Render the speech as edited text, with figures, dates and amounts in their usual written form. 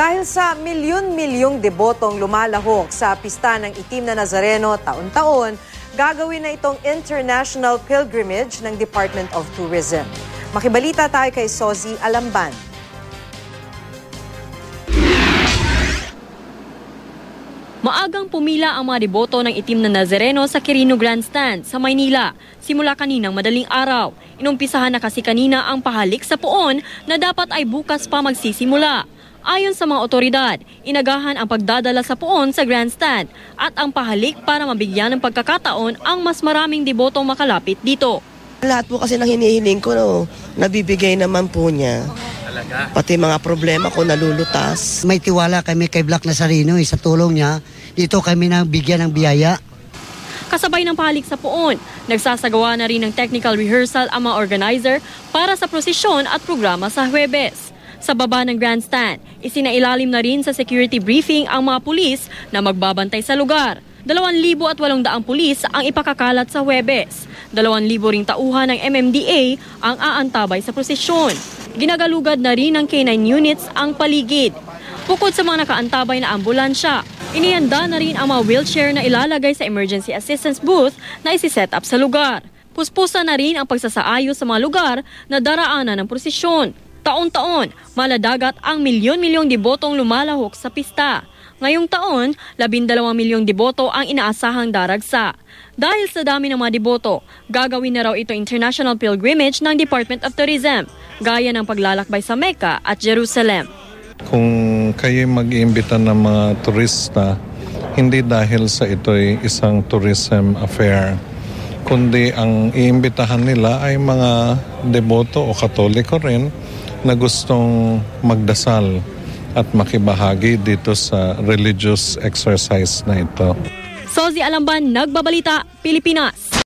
Dahil sa milyon-milyong debotong lumalahok sa pista ng Itim na Nazareno taon-taon, gagawin na itong international pilgrimage ng Department of Tourism. Makibalita tayo kay Sozi Alamban. Maagang pumila ang mga deboto ng Itim na Nazareno sa Quirino Grandstand sa Maynila. Simula kaninang madaling araw, inumpisahan na kasi kanina ang pahalik sa puon na dapat ay bukas pa magsisimula. Ayon sa mga otoridad, inagahan ang pagdadala sa puon sa grandstand at ang pahalik para mabigyan ng pagkakataon ang mas maraming debotong makalapit dito. Lahat po kasi ng hinihiling ko, nabibigay naman po niya. Pati mga problema ko nalulutas. May tiwala kami kay Black Nazareno sa tulong niya. Dito kami nabigyan ng biyaya. Kasabay ng pahalik sa puon, nagsasagawa na rin ng technical rehearsal ang mga organizer para sa prosesyon at programa sa Huwebes. Sa baba ng grandstand, isinailalim na rin sa security briefing ang mga pulis na magbabantay sa lugar. 2,800 pulis ang ipakakalat sa Huwebes. 2,000 ring tauhan ng MMDA ang aantabay sa prosesyon. Ginagalugad na rin ng K9 units ang paligid. Bukod sa mga nakaantabay na ambulansya, inihanda na rin ang mga wheelchair na ilalagay sa emergency assistance booth na isi-set up sa lugar. Puspusan na rin ang pagsasaayos sa mga lugar na daraanan ng prosesyon. Taon-taon, maladagat ang milyon-milyong debotong lumalahok sa pista. Ngayong taon, 12 milyong deboto ang inaasahang daragsa. Dahil sa dami ng mga deboto, gagawin na raw ito international pilgrimage ng Department of Tourism, gaya ng paglalakbay sa Mecca at Jerusalem. Kung kayo mag-iimbita ng mga turista, hindi dahil sa ito'y isang tourism affair, kundi ang iimbitahan nila ay mga deboto o katoliko rin na gustong magdasal at makibahagi dito sa religious exercise na ito. Sozi Alamban, Nagbabalita, Pilipinas.